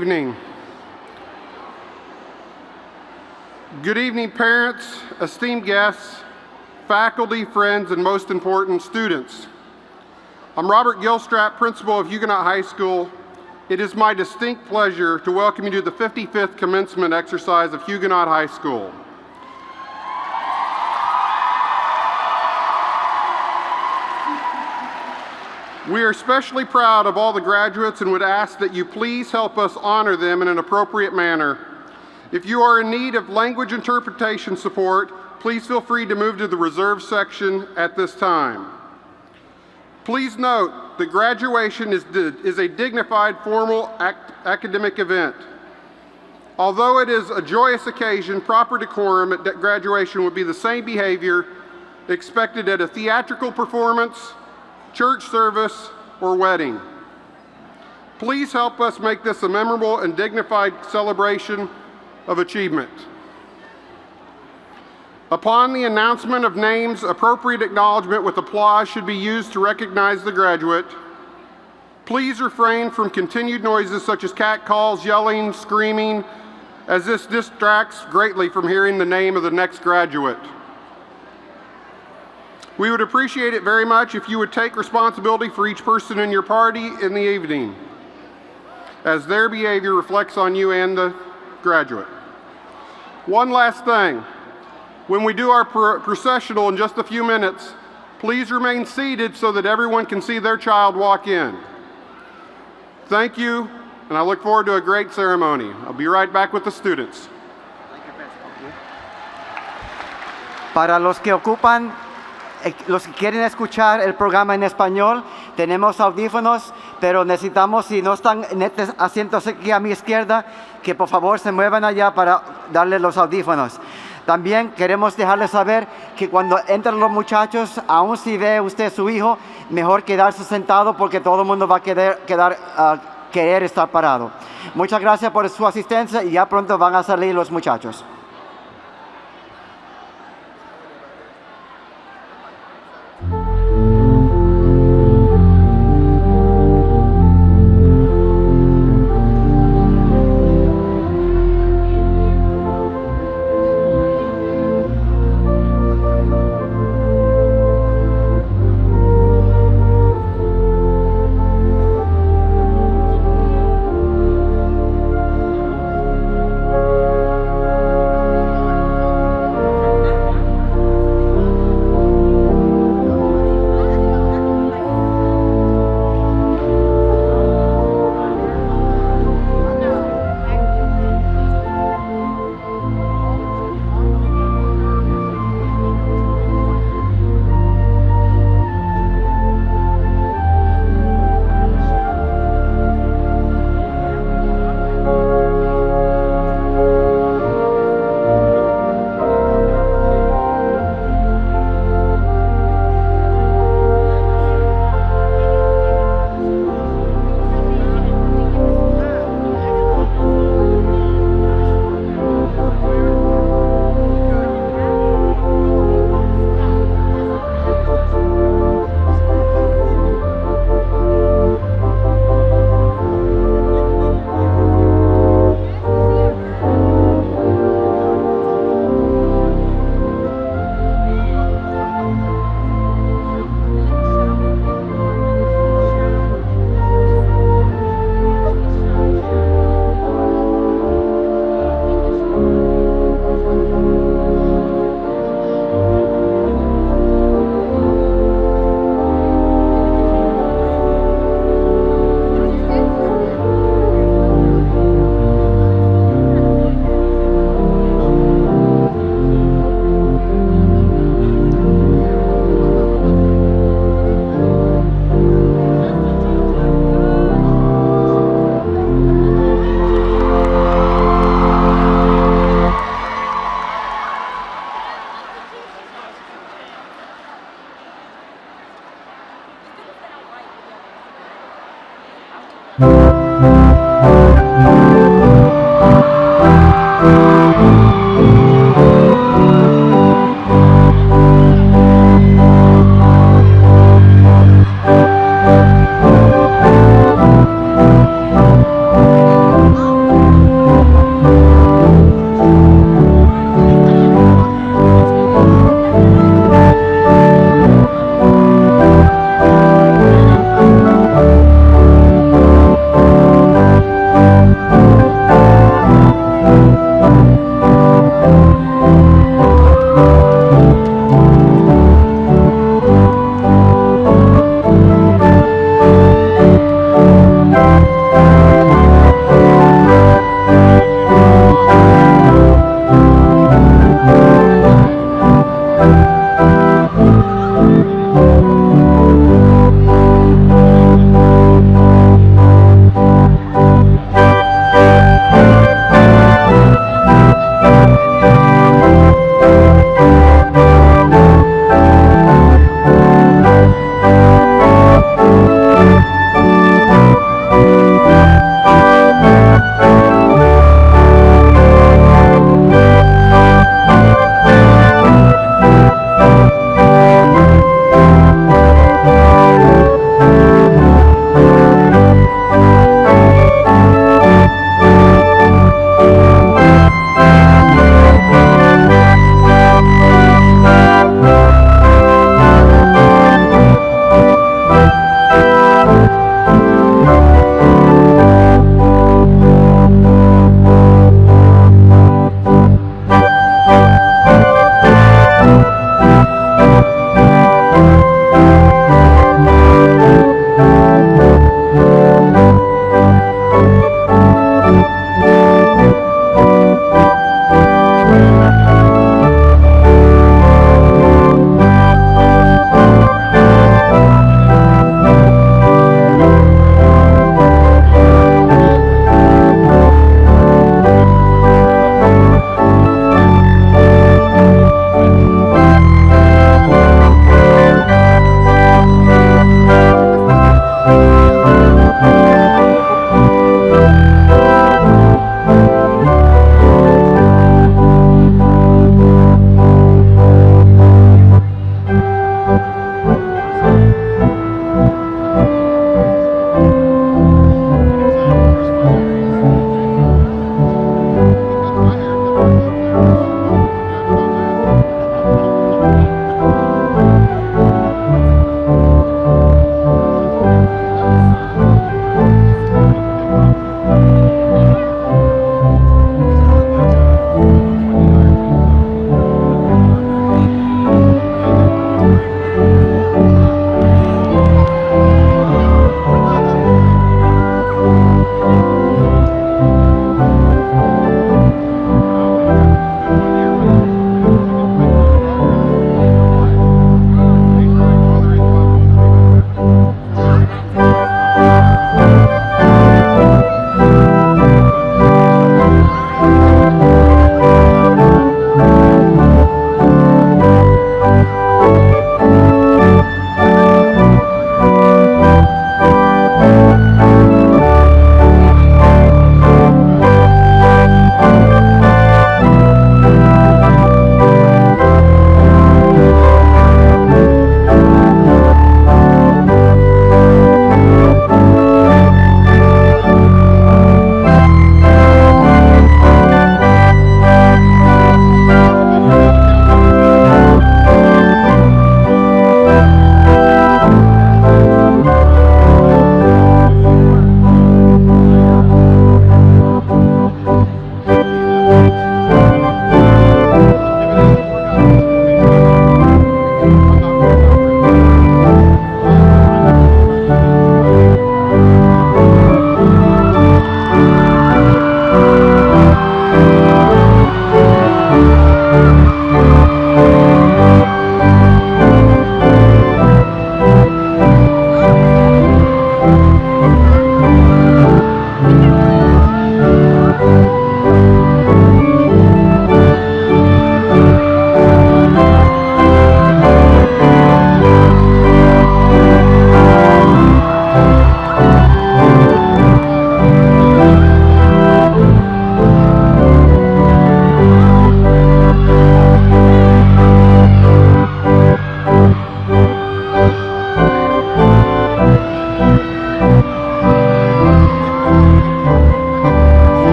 Evening. Good evening, parents, esteemed guests, faculty, friends, and most important, students. I'm Robert Gilstrap, principal of Huguenot High School. It is my distinct pleasure to welcome you to the 55th commencement exercise of Huguenot High School. We are especially proud of all the graduates and would ask that you please help us honor them in an appropriate manner. If you are in need of language interpretation support, please feel free to move to the reserve section at this time. Please note that graduation is a dignified, formal academic event. Although it is a joyous occasion, proper decorum at graduation would be the same behavior expected at a theatrical performance, church service, or wedding. Please help us make this a memorable and dignified celebration of achievement. Upon the announcement of names, appropriate acknowledgement with applause should be used to recognize the graduate. Please refrain from continued noises such as catcalls, yelling, screaming, as this distracts greatly from hearing the name of the next graduate. We would appreciate it very much if you would take responsibility for each person in your party in the evening, as their behavior reflects on you and the graduate. One last thing. When we do our processional in just a few minutes, please remain seated so that everyone can see their child walk in. Thank you, and I look forward to a great ceremony. I'll be right back with the students. Para los que quieren escuchar el programa en español, tenemos audífonos, pero necesitamos, si no están en este asiento aquí a mi izquierda, que por favor se muevan allá para darle los audífonos. También queremos dejarles saber que cuando entran los muchachos, aun si ve usted su hijo, mejor quedarse sentado porque todo el mundo va a querer estar parado. Muchas gracias por su asistencia y ya pronto van a salir los muchachos.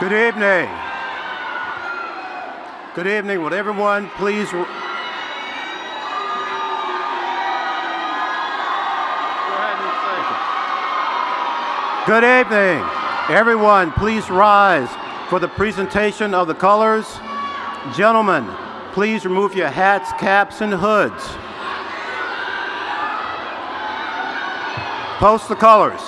Good evening. Good evening. Would everyone please... Good evening. Everyone, please rise for the presentation of the colors. Gentlemen, please remove your hats, caps, and hoods. Post the colors.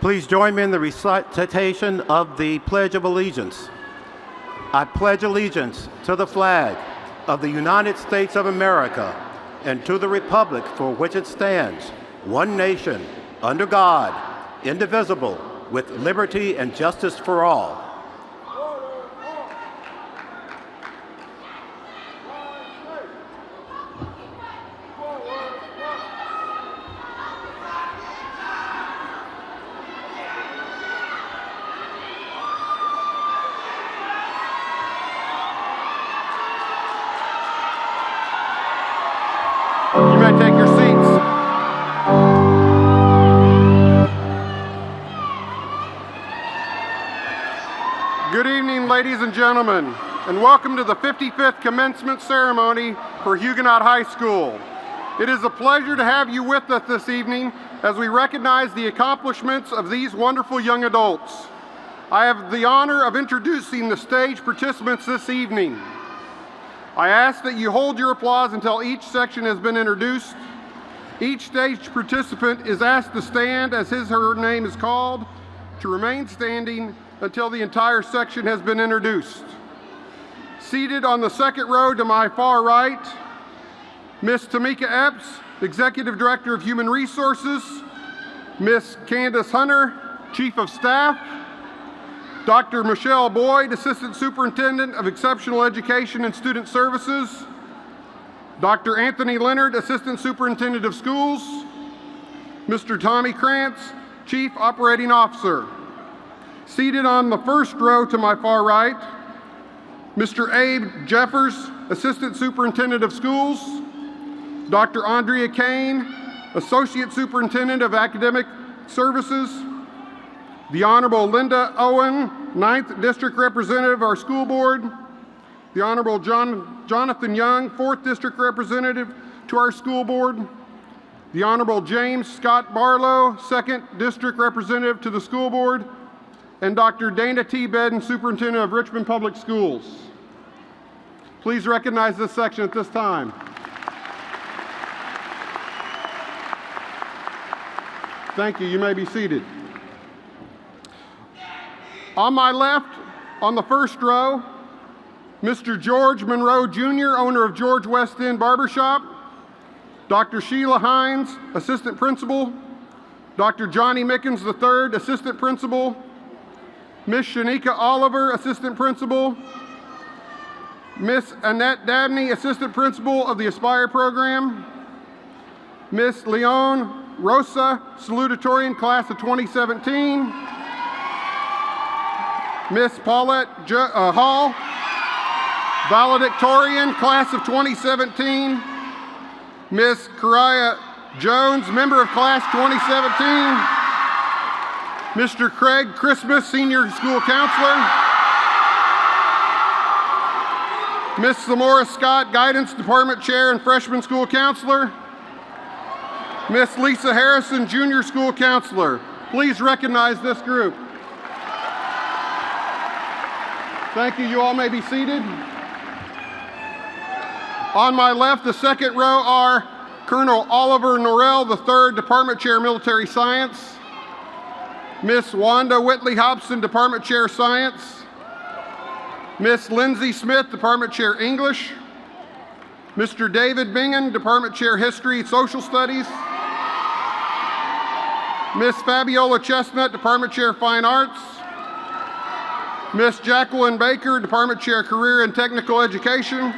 Please join me in the recitation of the Pledge of Allegiance. I pledge allegiance to the flag of the United States of America and to the republic for which it stands, one nation, under God, indivisible, with liberty and justice for all. You may take your seats. Good evening, ladies and gentlemen, and welcome to the 55th commencement ceremony for Huguenot High School. It is a pleasure to have you with us this evening as we recognize the accomplishments of these wonderful young adults. I have the honor of introducing the stage participants this evening. I ask that you hold your applause until each section has been introduced. Each stage participant is asked to stand as his or her name is called, to remain standing until the entire section has been introduced. Seated on the second row to my far right, Ms. Tamika Epps, Executive Director of Human Resources, Ms. Candace Hunter, Chief of Staff, Dr. Michelle Boyd, Assistant Superintendent of Exceptional Education and Student Services, Dr. Anthony Leonard, Assistant Superintendent of Schools, Mr. Tommy Krantz, Chief Operating Officer. Seated on the first row to my far right, Mr. Abe Jeffers, Assistant Superintendent of Schools, Dr. Andrea Kane, Associate Superintendent of Academic Services, the Honorable Linda Owen, 9th District Representative of our school board, the Honorable Jonathan Young, 4th District Representative to our school board, the Honorable James Scott Barlow, 2nd District Representative to the school board, and Dr. Dana T. Bedden, Superintendent of Richmond Public Schools. Please recognize this section at this time. Thank you. You may be seated. On my left, on the first row, Mr. George Monroe Jr., owner of George West End Barbershop, Dr. Sheila Hines, Assistant Principal, Dr. Johnny Mickens III, Assistant Principal, Miss Shanika Oliver, Assistant Principal, Miss Annette Dabney, Assistant Principal of the Aspire Program, Miss Leon Rosa, Salutatorian, Class of 2017, Miss Paulette Hall, Valedictorian, Class of 2017, Miss Kariah Jones, Member of Class 2017, Mr. Craig Christmas, Senior School Counselor, Miss Samora Scott, Guidance Department Chair and Freshman School Counselor, Miss Lisa Harrison, Junior School Counselor. Please recognize this group. Thank you. You all may be seated. On my left, the second row are Colonel Oliver Norrell III, Department Chair, Military Science, Miss Wanda Whitley Hobson, Department Chair, Science, Miss Lindsay Smith, Department Chair English. Mr. David Bingen, Department Chair History, Social Studies. Miss Fabiola Chestnut, Department Chair Fine Arts. Miss Jacqueline Baker, Department Chair Career and Technical Education.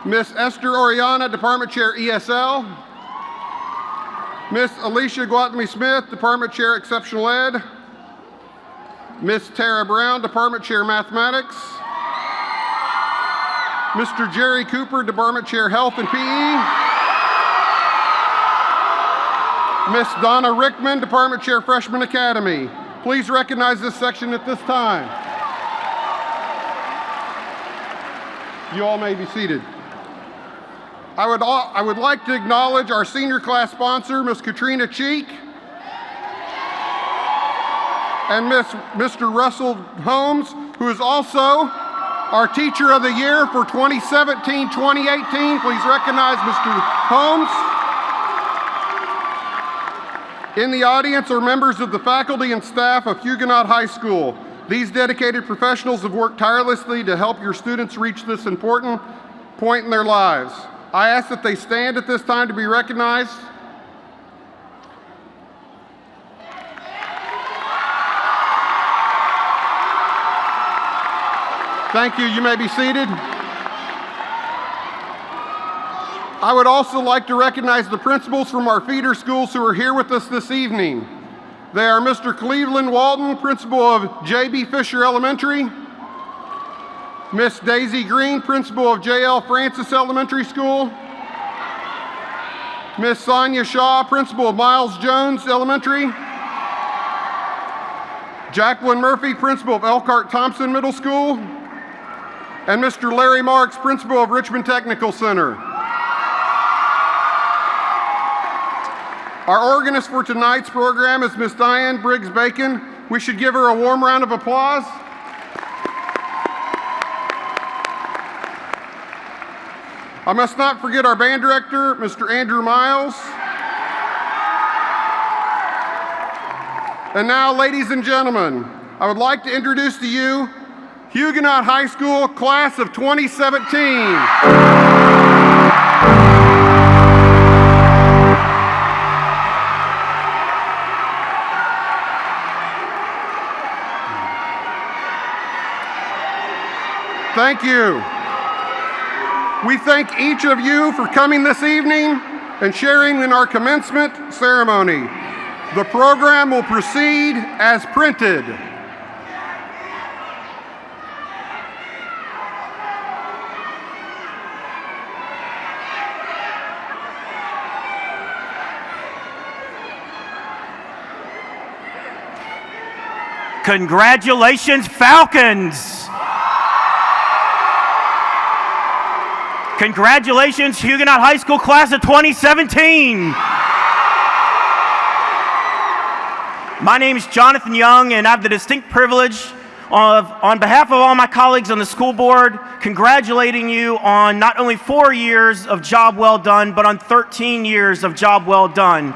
Miss Esther Oriana, Department Chair ESL. Miss Alicia Guatemi Smith, Department Chair Exceptional Ed. Miss Tara Brown, Department Chair Mathematics. Mr. Jerry Cooper, Department Chair Health and PE. Miss Donna Rickman, Department Chair Freshman Academy. Please recognize this section at this time. You all may be seated. I would like to acknowledge our senior class sponsor, Miss Katrina Cheek, and Mr. Russell Holmes, who is also our Teacher of the Year for 2017-2018. Please recognize Mr. Holmes. In the audience are members of the faculty and staff of Huguenot High School. These dedicated professionals have worked tirelessly to help your students reach this important point in their lives. I ask that they stand at this time to be recognized. Thank you. You may be seated. I would also like to recognize the principals from our feeder schools who are here with us this evening. They are Mr. Cleveland Walton, principal of J.B. Fisher Elementary, Miss Daisy Green, principal of J.L. Francis Elementary School, Miss Sonia Shaw, principal of Miles Jones Elementary, Jacqueline Murphy, principal of Elkhart Thompson Middle School, and Mr. Larry Marks, principal of Richmond Technical Center. Our organist for tonight's program is Miss Diane Briggs-Bacon. We should give her a warm round of applause. I must not forget our band director, Mr. Andrew Miles. And now, ladies and gentlemen, I would like to introduce to you Huguenot High School Class of 2017. Thank you. We thank each of you for coming this evening and sharing in our commencement ceremony. The program will proceed as printed. Congratulations, Falcons! Congratulations, Huguenot High School Class of 2017! My name is Jonathan Young, and I have the distinct privilege of, on behalf of all my colleagues on the school board, congratulating you on not only 4 years of job well done, but on 13 years of job well done.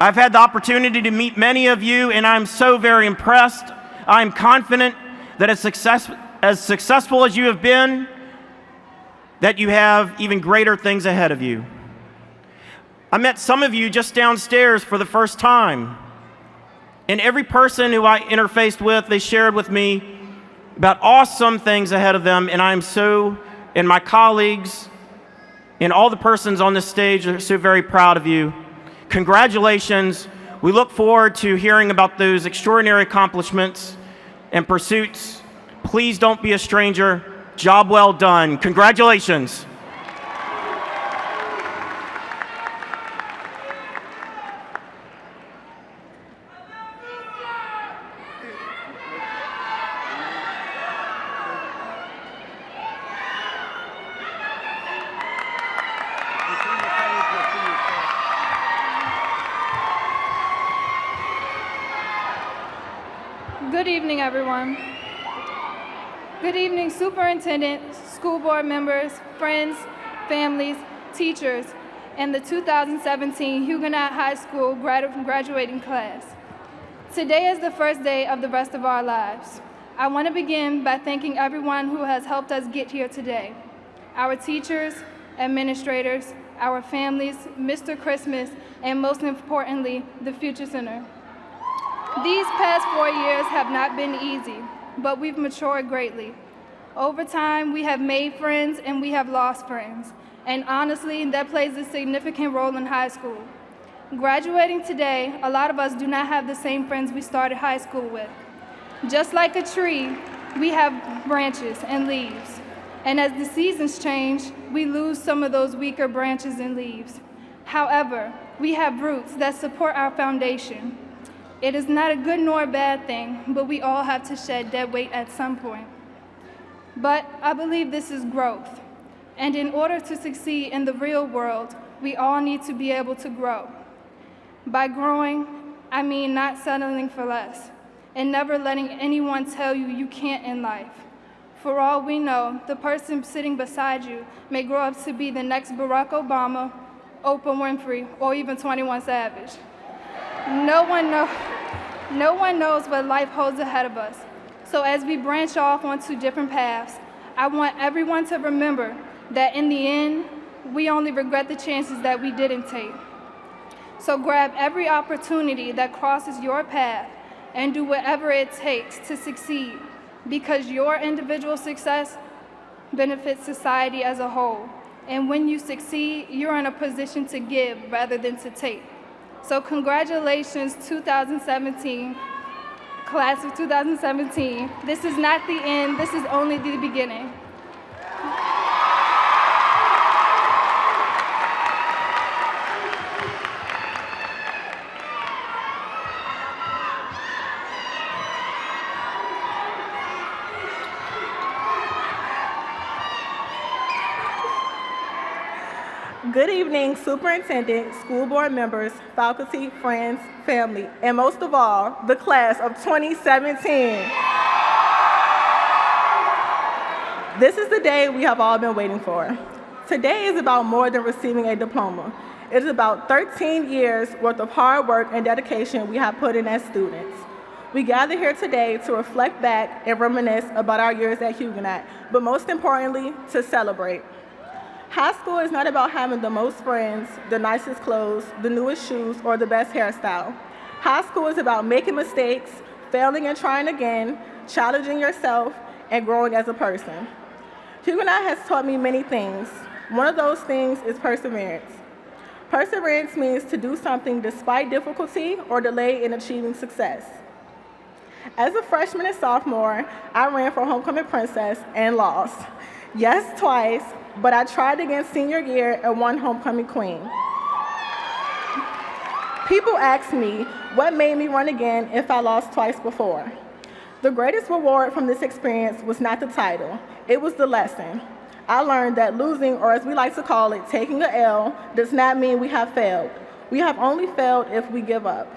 I've had the opportunity to meet many of you, and I'm so very impressed. I'm confident that as successful as you have been, that you have even greater things ahead of you. I met some of you just downstairs for the first time, and every person who I interfaced with, they shared with me about awesome things ahead of them, and and my colleagues and all the persons on this stage are so very proud of you. Congratulations. We look forward to hearing about those extraordinary accomplishments and pursuits. Please don't be a stranger. Job well done. Congratulations. Good evening, everyone. Good evening, superintendent, school board members, friends, families, teachers, and the 2017 Huguenot High School graduating class. Today is the first day of the rest of our lives. I want to begin by thanking everyone who has helped us get here today. Our teachers, administrators, our families, Mr. Christmas, and most importantly, the Future Center. These past 4 years have not been easy, but we've matured greatly. Over time, we have made friends and we have lost friends. And honestly, that plays a significant role in high school. Graduating today, a lot of us do not have the same friends we started high school with. Just like a tree, we have branches and leaves. And as the seasons change, we lose some of those weaker branches and leaves. However, we have roots that support our foundation. It is not a good nor a bad thing, but we all have to shed dead weight at some point. But I believe this is growth. And in order to succeed in the real world, we all need to be able to grow. By growing, I mean not settling for less and never letting anyone tell you you can't in life. For all we know, the person sitting beside you may grow up to be the next Barack Obama, Oprah Winfrey, or even 21 Savage. No one knows what life holds ahead of us. So as we branch off onto different paths, I want everyone to remember that in the end, we only regret the chances that we didn't take. So grab every opportunity that crosses your path and do whatever it takes to succeed, because your individual success benefits society as a whole. And when you succeed, you're in a position to give rather than to take. So congratulations, 2017, class of 2017. This is not the end, this is only the beginning. Good evening, Superintendent, school board members, faculty, friends, family, and most of all, the class of 2017. This is the day we have all been waiting for. Today is about more than receiving a diploma. It is about 13 years worth of hard work and dedication we have put in as students. We gather here today to reflect back and reminisce about our years at Huguenot, but most importantly, to celebrate. High school is not about having the most friends, the nicest clothes, the newest shoes, or the best hairstyle. High school is about making mistakes, failing and trying again, challenging yourself, and growing as a person. Huguenot has taught me many things. One of those things is perseverance. Perseverance means to do something despite difficulty or delay in achieving success. As a freshman and sophomore, I ran for homecoming princess and lost. Yes, twice, but I tried again senior year and won homecoming queen. People ask me what made me run again if I lost twice before. The greatest reward from this experience was not the title, it was the lesson. I learned that losing, or as we like to call it, taking an L, does not mean we have failed. We have only failed if we give up.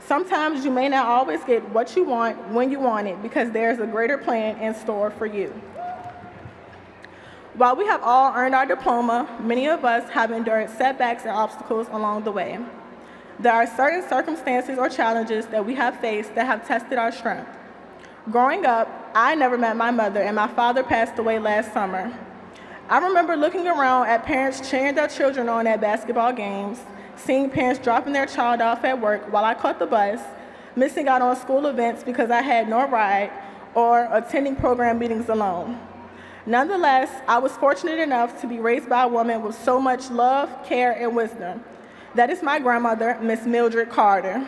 Sometimes you may not always get what you want when you want it because there's a greater plan in store for you. While we have all earned our diploma, many of us have endured setbacks and obstacles along the way. There are certain circumstances or challenges that we have faced that have tested our strength. Growing up, I never met my mother, and my father passed away last summer. I remember looking around at parents cheering their children on at basketball games, seeing parents dropping their child off at work while I caught the bus, missing out on school events because I had no ride, or attending program meetings alone. Nonetheless, I was fortunate enough to be raised by a woman with so much love, care, and wisdom. That is my grandmother, Miss Mildred Carter.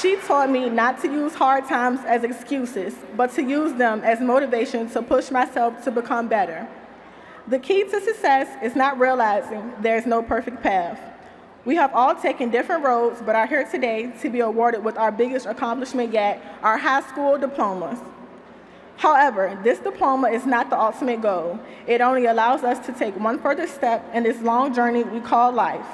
She taught me not to use hard times as excuses, but to use them as motivation to push myself to become better. The key to success is not realizing there is no perfect path. We have all taken different roads, but are here today to be awarded with our biggest accomplishment yet, our high school diplomas. However, this diploma is not the ultimate goal. It only allows us to take one further step in this long journey we call life.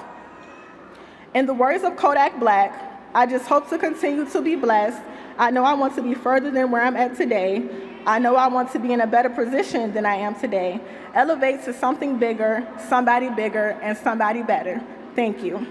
In the words of Kodak Black, I just hope to continue to be blessed. I know I want to be further than where I'm at today. I know I want to be in a better position than I am today. Elevate to something bigger, and somebody better. Thank you.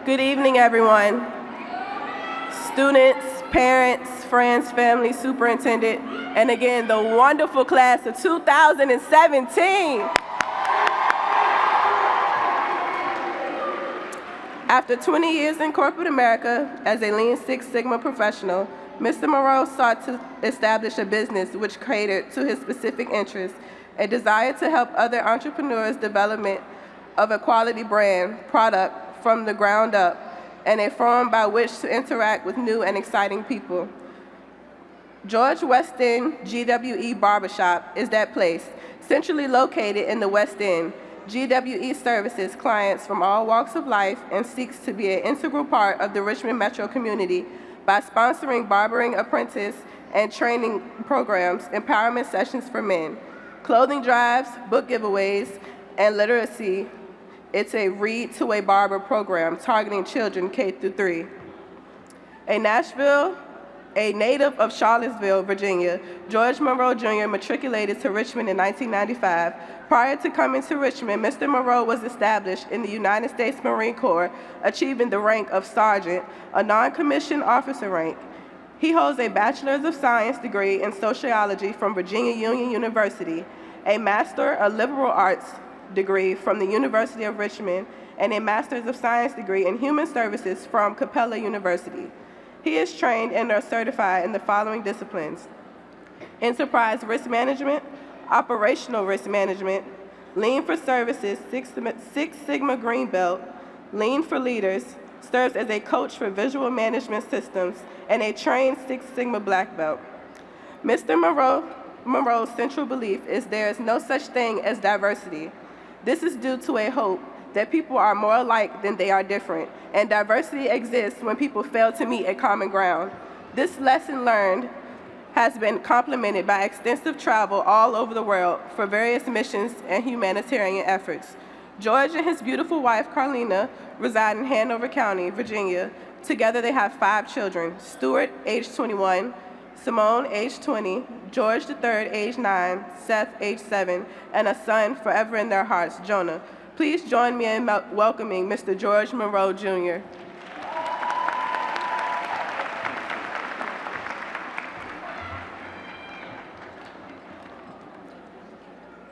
Good evening, everyone. Students, parents, friends, family, superintendent, and again, the wonderful class of 2017. After 20 years in corporate America as a Lean Six Sigma professional, Mr. Moreau sought to establish a business which catered to his specific interests, a desire to help other entrepreneurs development of a quality brand, product from the ground up, and a forum by which to interact with new and exciting people. George West End GWE Barbershop is that place, centrally located in the West End. GWE services clients from all walks of life and seeks to be an integral part of the Richmond metro community by sponsoring barbering apprentice and training programs, empowerment sessions for men, clothing drives, book giveaways, and literacy. It's a Read to a Barber program targeting children K through 3. A native of Charlottesville, Virginia, George Monroe Jr. matriculated to Richmond in 1995. Prior to coming to Richmond, Mr. Monroe was established in the United States Marine Corps, achieving the rank of sergeant, a non-commissioned officer rank. He holds a Bachelor's of Science degree in sociology from Virginia Union University, a Master of Liberal Arts degree from the University of Richmond, and a Master's of Science degree in Human Services from Capella University. He is trained and are certified in the following disciplines: Enterprise Risk Management, Operational Risk Management, Lean for Services, Six Sigma Green Belt, Lean for Leaders, serves as a coach for visual management systems, and a trained Six Sigma Black Belt. Mr. Monroe's central belief is there is no such thing as diversity. This is due to a hope that people are more alike than they are different, and diversity exists when people fail to meet a common ground. This lesson learned has been complemented by extensive travel all over the world for various missions and humanitarian efforts. George and his beautiful wife, Carlina, reside in Hanover County, Virginia. Together they have 5 children: Stuart, age 21, Simone, age 20, George III, age 9, Seth, age 7, and a son forever in their hearts, Jonah. Please join me in welcoming Mr. George Monroe, Jr.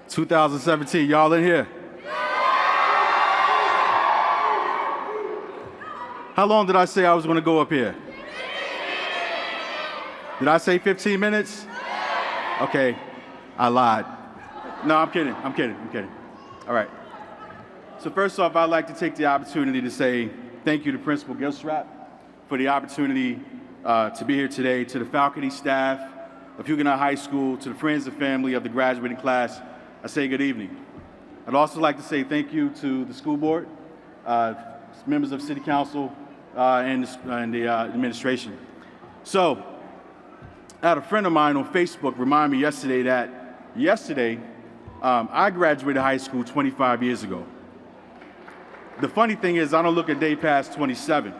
2017, y'all in here? How long did I say I was going to go up here? Did I say 15 minutes? Okay, I lied. No, I'm kidding. All right. So first off, I'd like to take the opportunity to say thank you to Principal Gilstrap for the opportunity to be here today, to the faculty, staff of Huguenot High School, to the friends and family of the graduating class. I say good evening. I'd also like to say thank you to the school board, members of City Council, and the administration. So, I had a friend of mine on Facebook remind me yesterday that I graduated high school 25 years ago. The funny thing is I don't look a day past 27,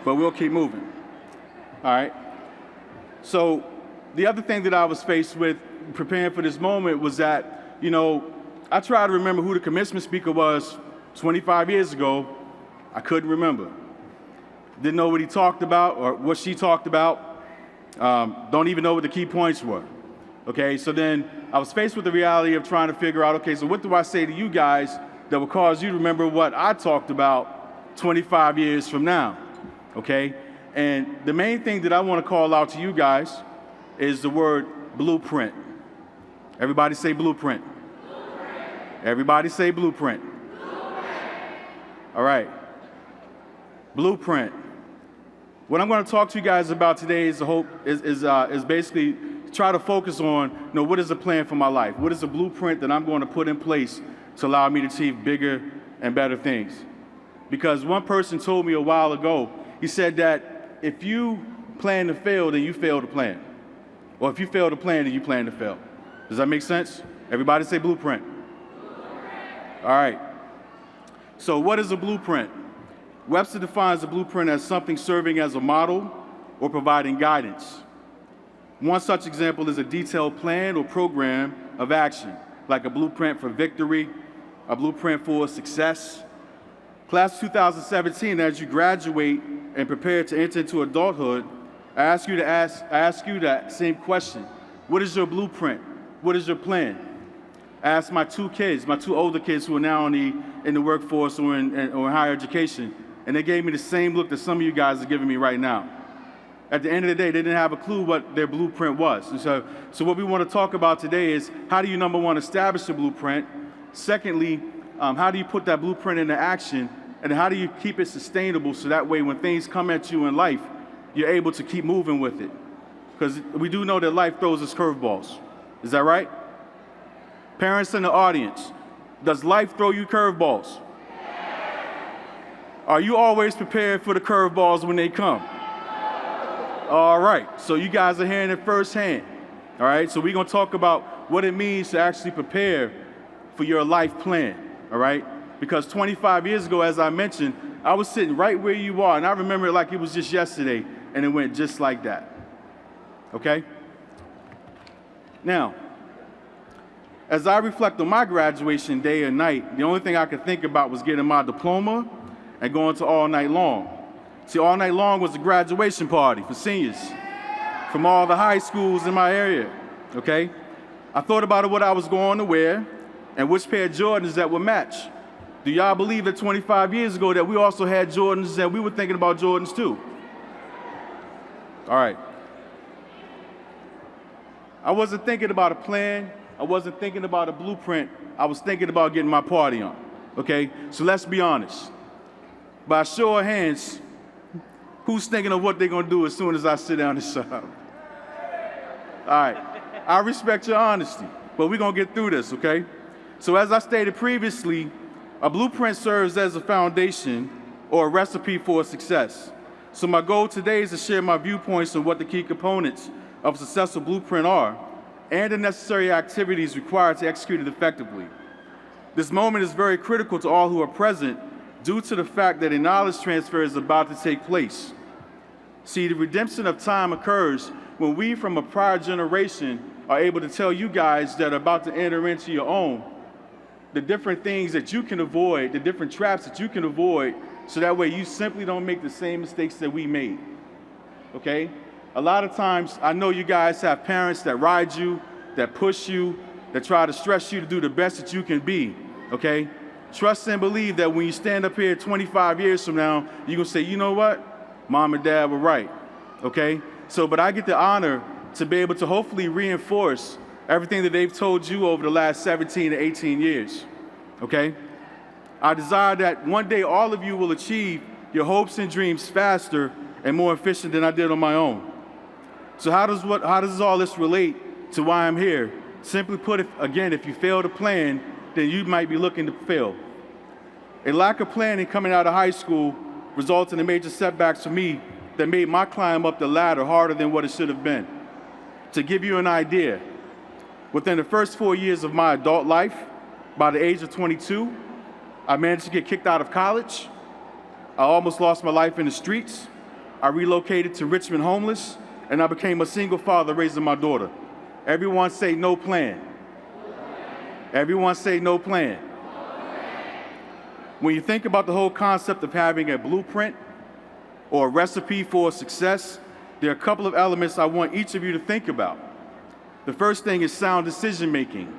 but we'll keep moving. All right? So, the other thing that I was faced with preparing for this moment was that, you know, I tried to remember who the commencement speaker was 25 years ago. I couldn't remember. Didn't know what he talked about or what she talked about. Don't even know what the key points were. Okay, so then I was faced with the reality of trying to figure out, okay, so what do I say to you guys that will cause you to remember what I talked about 25 years from now? Okay, and the main thing that I want to call out to you guys is the word blueprint. Everybody say blueprint. Everybody say blueprint. All right. Blueprint. What I'm going to talk to you guys about today is basically try to focus on, you know, what is the plan for my life? What is the blueprint that I'm going to put in place to allow me to achieve bigger and better things? Because one person told me a while ago, he said that if you plan to fail, then you fail to plan. Or if you fail to plan, then you plan to fail. Does that make sense? Everybody say blueprint. All right. So what is a blueprint? Webster defines a blueprint as something serving as a model or providing guidance. One such example is a detailed plan or program of action, like a blueprint for victory, a blueprint for success. Class 2017, as you graduate and prepare to enter into adulthood, I ask you that same question. What is your blueprint? What is your plan? I asked my 2 older kids who are now in the workforce or in higher education, and they gave me the same look that some of you guys are giving me right now. At the end of the day, they didn't have a clue what their blueprint was. And so what we want to talk about today is how do you, number one, establish a blueprint? Secondly, how do you put that blueprint into action? And how do you keep it sustainable so that way when things come at you in life, you're able to keep moving with it? Because we do know that life throws us curveballs. Is that right? Parents in the audience, does life throw you curveballs? Are you always prepared for the curveballs when they come? All right, so you guys are hearing it firsthand. All right, so we're going to talk about what it means to actually prepare for your life plan. All right, because 25 years ago, as I mentioned, I was sitting right where you are, and I remember it like it was just yesterday, and it went just like that. Okay? Now, as I reflect on my graduation day and night, the only thing I could think about was getting my diploma and going to All Night Long. See, All Night Long was a graduation party for seniors from all the high schools in my area, okay? I thought about what I was going to wear and which pair of Jordans that would match. Do y'all believe that 25 years ago that we also had Jordans and we were thinking about Jordans too? All right. I wasn't thinking about a plan. I wasn't thinking about a blueprint. I was thinking about getting my party on, okay? So let's be honest. By show of hands, who's thinking of what they're going to do as soon as I sit down and shut up? All right. I respect your honesty, but we're going to get through this, okay? So as I stated previously, a blueprint serves as a foundation or a recipe for success. So my goal today is to share my viewpoints on what the key components of a successful blueprint are, and the necessary activities required to execute it effectively. This moment is very critical to all who are present due to the fact that a knowledge transfer is about to take place. See, the redemption of time occurs when we from a prior generation are able to tell you guys that are about to enter into your own the different things that you can avoid, the different traps that you can avoid, so that way you simply don't make the same mistakes that we made, okay? A lot of times, I know you guys have parents that ride you, that push you, that try to stress you to do the best that you can be, okay? Trust and believe that when you stand up here 25 years from now, you're gonna say, you know what? Mom and Dad were right, okay? So, but I get the honor to be able to hopefully reinforce everything that they've told you over the last 17 to 18 years, okay? I desire that one day all of you will achieve your hopes and dreams faster and more efficient than I did on my own. So how does all this relate to why I'm here? Simply put, if you fail to plan, then you might be looking to fail. A lack of planning coming out of high school resulted in major setbacks for me that made my climb up the ladder harder than what it should have been. To give you an idea, within the first 4 years of my adult life, by the age of 22, I managed to get kicked out of college. I almost lost my life in the streets. I relocated to Richmond homeless, and I became a single father raising my daughter. Everyone say no plan. Everyone say no plan. When you think about the whole concept of having a blueprint or a recipe for success, there are a couple of elements I want each of you to think about. The first thing is sound decision making.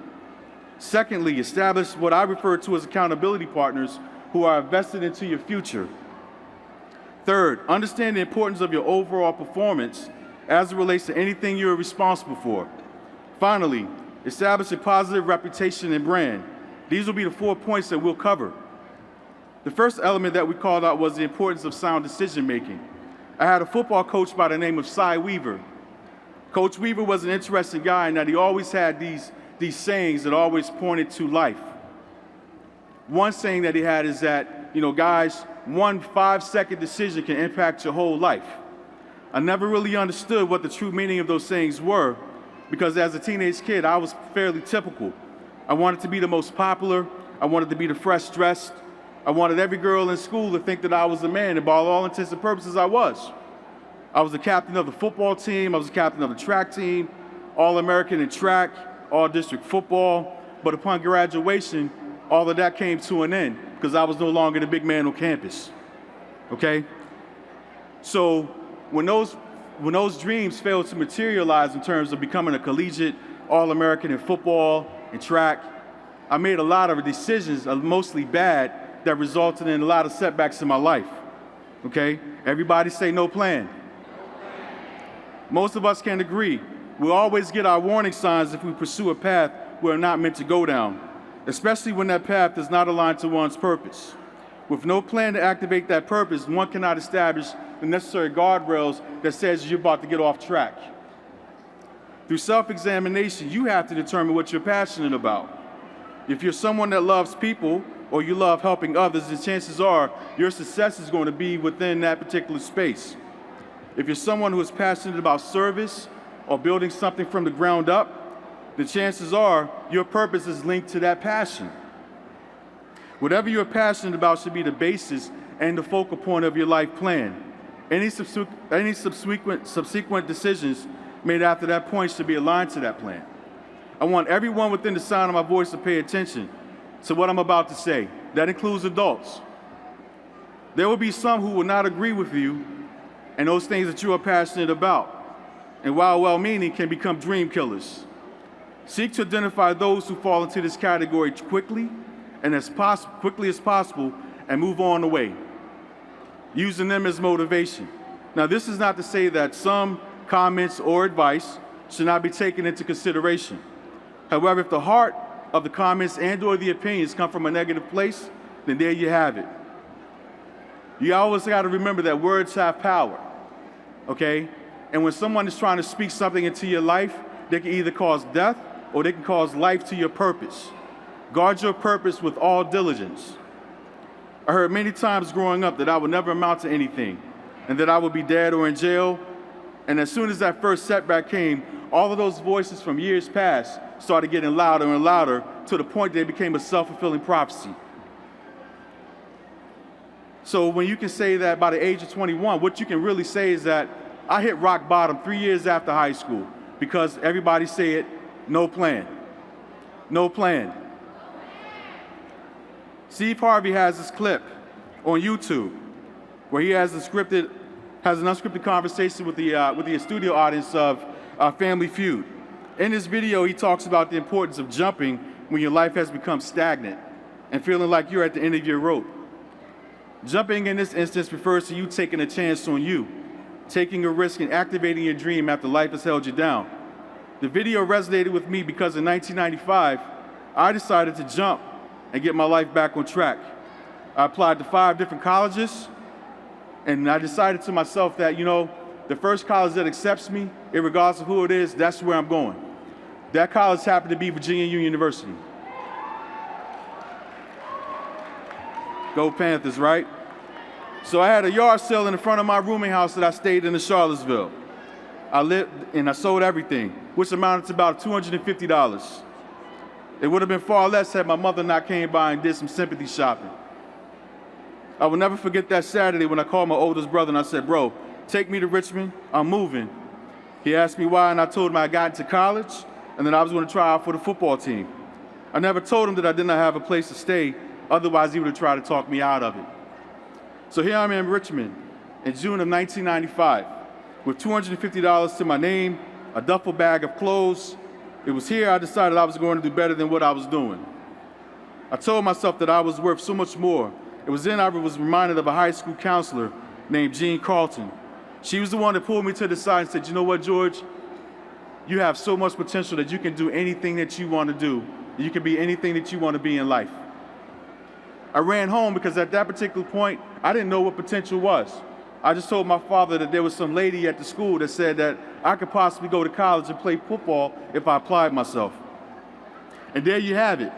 Secondly, establish what I refer to as accountability partners who are invested into your future. Third, understand the importance of your overall performance as it relates to anything you are responsible for. Finally, establish a positive reputation and brand. These will be the 4 points that we'll cover. The first element that we called out was the importance of sound decision making. I had a football coach by the name of Cy Weaver. Coach Weaver was an interesting guy in that he always had these sayings that always pointed to life. One saying that he had is that, guys, one 5-second decision can impact your whole life. I never really understood what the true meaning of those sayings were because as a teenage kid, I was fairly typical. I wanted to be the most popular. I wanted to be the fresh dressed. I wanted every girl in school to think that I was a man, and by all intents and purposes, I was. I was the captain of the football team. I was the captain of the track team, All-American in track, all-district football. But upon graduation, all of that came to an end because I was no longer the big man on campus, okay? So when those dreams failed to materialize in terms of becoming a collegiate All-American in football and track, I made a lot of decisions, mostly bad, that resulted in a lot of setbacks in my life, okay? Everybody say no plan. Most of us can agree. We always get our warning signs if we pursue a path we're not meant to go down, especially when that path is not aligned to one's purpose. With no plan to activate that purpose, one cannot establish the necessary guardrails that says you're about to get off track. Through self-examination, you have to determine what you're passionate about. If you're someone that loves people or you love helping others, then chances are your success is going to be within that particular space. If you're someone who is passionate about service or building something from the ground up, the chances are your purpose is linked to that passion. Whatever you're passionate about should be the basis and the focal point of your life plan. Any subsequent decisions made after that point should be aligned to that plan. I want everyone within the sound of my voice to pay attention to what I'm about to say. That includes adults. There will be some who will not agree with you and those things that you are passionate about, and while well-meaning, can become dream killers. Seek to identify those who fall into this category quickly and as quickly as possible and move on the way, using them as motivation. Now, this is not to say that some comments or advice should not be taken into consideration. However, if the heart of the comments and or the opinions come from a negative place, then there you have it. You always got to remember that words have power, okay? And when someone is trying to speak something into your life, they can either cause death or they can cause life to your purpose. Guard your purpose with all diligence. I heard many times growing up that I would never amount to anything and that I would be dead or in jail. And as soon as that first setback came, all of those voices from years past started getting louder and louder to the point that it became a self-fulfilling prophecy. So when you can say that by the age of 21, what you can really say is that I hit rock bottom 3 years after high school because everybody said, no plan, no plan. Steve Harvey has this clip on YouTube where he has an unscripted conversation with the studio audience of Family Feud. In this video, he talks about the importance of jumping when your life has become stagnant and feeling like you're at the end of your rope. Jumping in this instance refers to you taking a chance on you, taking a risk and activating your dream after life has held you down. The video resonated with me because in 1995, I decided to jump and get my life back on track. I applied to 5 different colleges, and I decided to myself that, the first college that accepts me, regardless of who it is, that's where I'm going. That college happened to be Virginia Union University. Go Panthers, right? So I had a yard sale in the front of my rooming house that I stayed in Charlottesville. I lived and I sold everything, which amounted to about $250. It would have been far less had my mother not came by and did some sympathy shopping. I will never forget that Saturday when I called my oldest brother and I said, bro, take me to Richmond, I'm moving. He asked me why and I told him I got into college and then I was going to try out for the football team. I never told him that I did not have a place to stay, otherwise he would have tried to talk me out of it. So here I'm in Richmond in June of 1995 with $250 to my name, a duffel bag of clothes. It was here I decided I was going to do better than what I was doing. I told myself that I was worth so much more. It was then I was reminded of a high school counselor named Jean Carlton. She was the one that pulled me to the side and said, you know what, George? You have so much potential that you can do anything that you want to do. You can be anything that you want to be in life. I ran home because at that particular point, I didn't know what potential was. I just told my father that there was some lady at the school that said that I could possibly go to college and play football if I applied myself. And there you have it.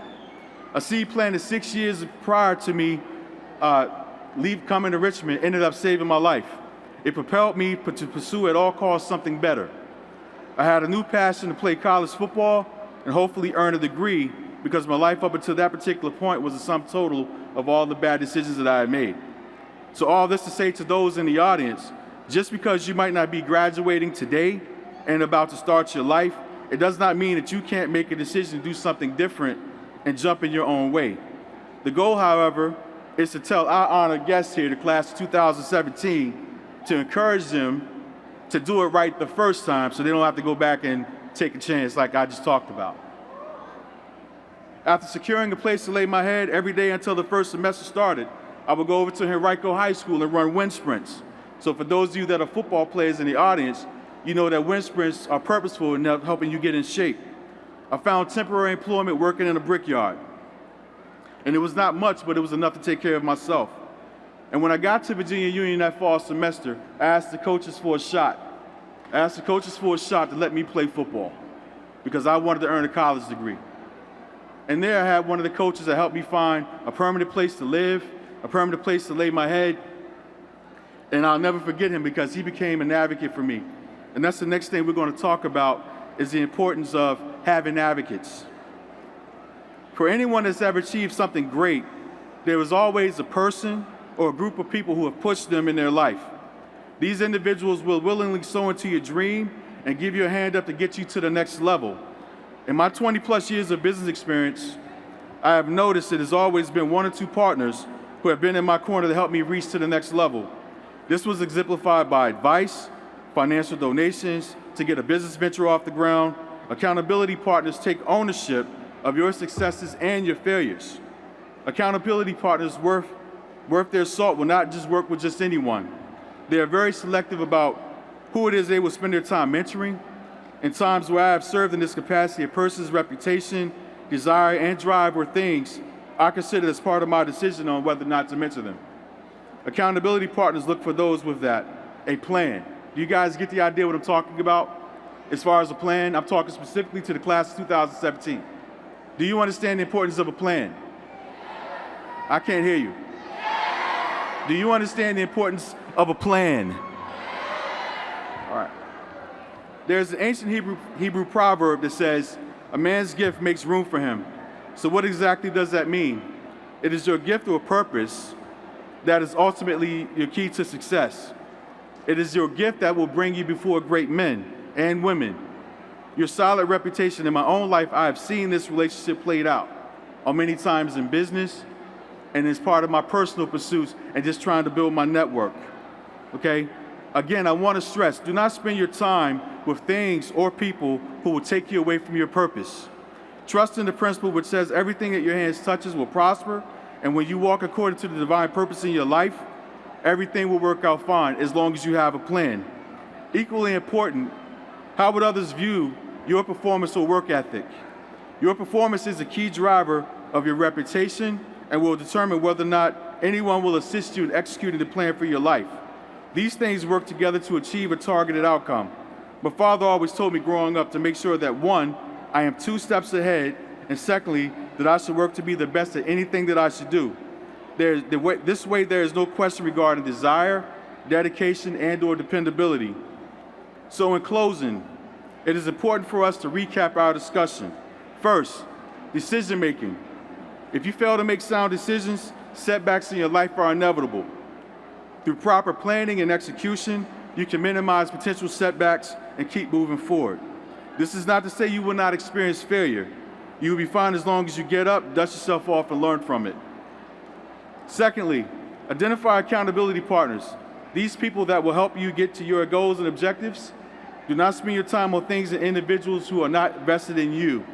A seed planted 6 years prior to me coming to Richmond ended up saving my life. It propelled me to pursue at all costs something better. I had a new passion to play college football and hopefully earn a degree because my life up until that particular point was a sum total of all the bad decisions that I had made. So all this to say to those in the audience, just because you might not be graduating today and about to start your life, it does not mean that you can't make a decision to do something different and jump in your own way. The goal, however, is to tell our honored guests here, the class of 2017, to encourage them to do it right the first time so they don't have to go back and take a chance like I just talked about. After securing a place to lay my head every day until the first semester started, I would go over to Henrico High School and run wind sprints. So for those of you that are football players in the audience, you know that wind sprints are purposeful in helping you get in shape. I found temporary employment working in a brickyard. And it was not much, but it was enough to take care of myself. And when I got to Virginia Union that fall semester, I asked the coaches for a shot. I asked the coaches for a shot to let me play football because I wanted to earn a college degree. And there I had one of the coaches that helped me find a permanent place to live, a permanent place to lay my head. And I'll never forget him because he became an advocate for me. And that's the next thing we're going to talk about is the importance of having advocates. For anyone that's ever achieved something great, there is always a person or a group of people who have pushed them in their life. These individuals will willingly sow into your dream and give you a hand up to get you to the next level. In my 20+ years of business experience, I have noticed it has always been 1 or 2 partners who have been in my corner to help me reach to the next level. This was exemplified by advice, financial donations to get a business venture off the ground. Accountability partners take ownership of your successes and your failures. Accountability partners worth their salt will not just work with just anyone. They are very selective about who it is they will spend their time mentoring. In times where I have served in this capacity, a person's reputation, desire, and drive were things I consider as part of my decision on whether or not to mentor them. Accountability partners look for those with that, a plan. Do you guys get the idea what I'm talking about? As far as a plan, I'm talking specifically to the class of 2017. Do you understand the importance of a plan? I can't hear you. Do you understand the importance of a plan? All right. There's an ancient Hebrew proverb that says, "A man's gift makes room for him." So what exactly does that mean? It is your gift or purpose that is ultimately your key to success. It is your gift that will bring you before great men and women. Your solid reputation. In my own life, I have seen this relationship played out on many times in business and as part of my personal pursuits and just trying to build my network, okay? Again, I want to stress, do not spend your time with things or people who will take you away from your purpose. Trust in the principle which says everything that your hands touches will prosper, and when you walk according to the divine purpose in your life, everything will work out fine as long as you have a plan. Equally important, how would others view your performance or work ethic? Your performance is a key driver of your reputation and will determine whether or not anyone will assist you in executing the plan for your life. These things work together to achieve a targeted outcome. My father always told me growing up to make sure that one, I am 2 steps ahead, and secondly, that I should work to be the best at anything that I should do. This way there is no question regarding desire, dedication, and/or dependability. So in closing, it is important for us to recap our discussion. First, decision making. If you fail to make sound decisions, setbacks in your life are inevitable. Through proper planning and execution, you can minimize potential setbacks and keep moving forward. This is not to say you will not experience failure. You will be fine as long as you get up, dust yourself off, and learn from it. Secondly, identify accountability partners. These people that will help you get to your goals and objectives. Do not spend your time on things and individuals who are not vested in you.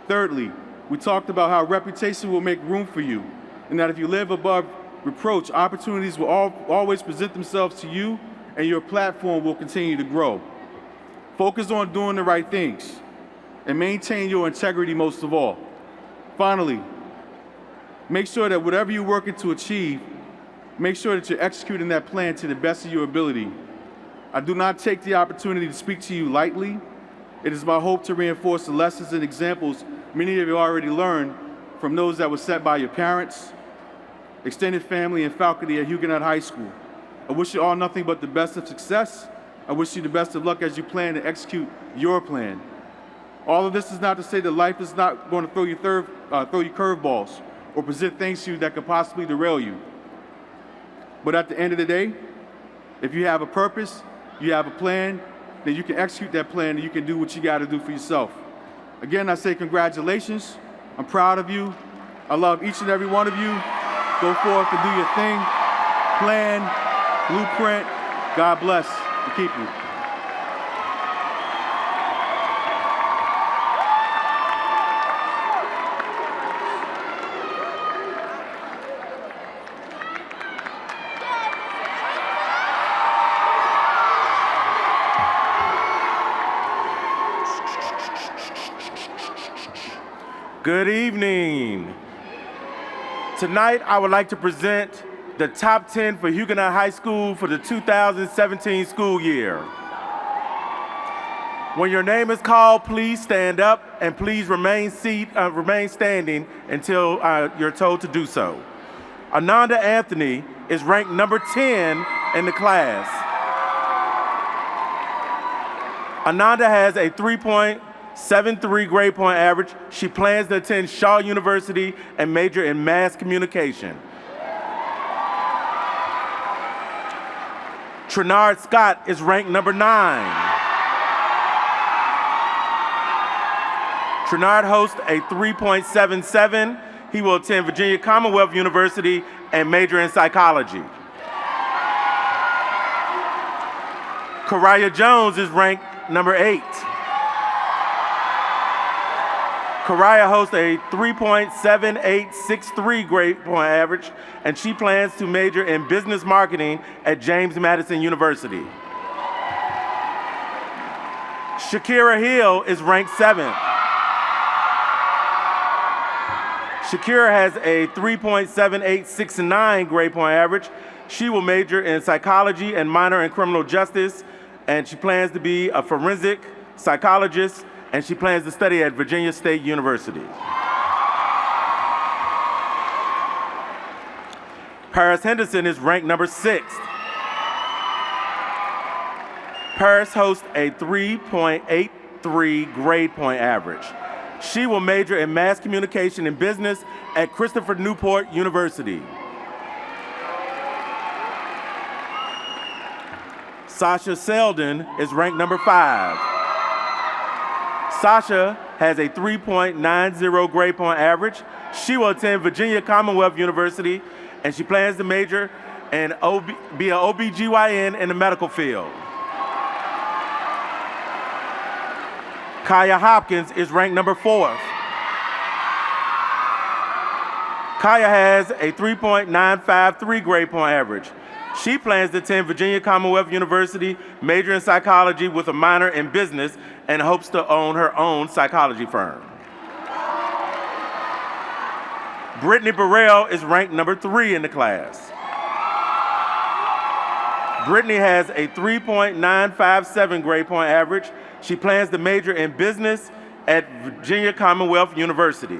Thirdly, we talked about how reputation will make room for you, and that if you live above reproach, opportunities will always present themselves to you, and your platform will continue to grow. Focus on doing the right things, and maintain your integrity most of all. Finally, make sure that whatever you're working to achieve, make sure that you're executing that plan to the best of your ability. I do not take the opportunity to speak to you lightly. It is my hope to reinforce the lessons and examples many of you already learned from those that were set by your parents, extended family, and faculty at Huguenot High School. I wish you all nothing but the best of success. I wish you the best of luck as you plan to execute your plan. All of this is not to say that life is not going to throw you curveballs or present things to you that could possibly derail you. But at the end of the day, if you have a purpose, you have a plan, then you can execute that plan and you can do what you got to do for yourself. Again, I say congratulations. I'm proud of you. I love each and every one of you. Go forth and do your thing. Plan, blueprint. God bless and keep you. Good evening. Tonight, I would like to present the top 10 for Huguenot High School for the 2017 school year. When your name is called, please stand up and please remain standing until you're told to do so. Ananda Anthony is ranked number 10 in the class. Ananda has a 3.73 grade point average. She plans to attend Shaw University and major in mass communication. Trinard Scott is ranked number 9. Trinard hosts a 3.77. He will attend Virginia Commonwealth University and major in psychology. Karaya Jones is ranked number 8. Karaya hosts a 3.7863 grade point average, and she plans to major in business marketing at James Madison University. Shakira Hill is ranked 7th. Shakira has a 3.7869 grade point average. She will major in psychology and minor in criminal justice, and she plans to be a forensic psychologist, and she plans to study at Virginia State University. Paris Henderson is ranked number 6th. Paris hosts a 3.83 grade point average. She will major in mass communication and business at Christopher Newport University. Sasha Selden is ranked number 5. Sasha has a 3.90 grade point average. She will attend Virginia Commonwealth University, and she plans to major and be an OBGYN in the medical field. Kaya Hopkins is ranked number 4th. Kaya has a 3.953 grade point average. She plans to attend Virginia Commonwealth University, major in psychology with a minor in business, and hopes to own her own psychology firm. Brittany Burrell is ranked number 3 in the class. Brittany has a 3.957 grade point average. She plans to major in business at Virginia Commonwealth University.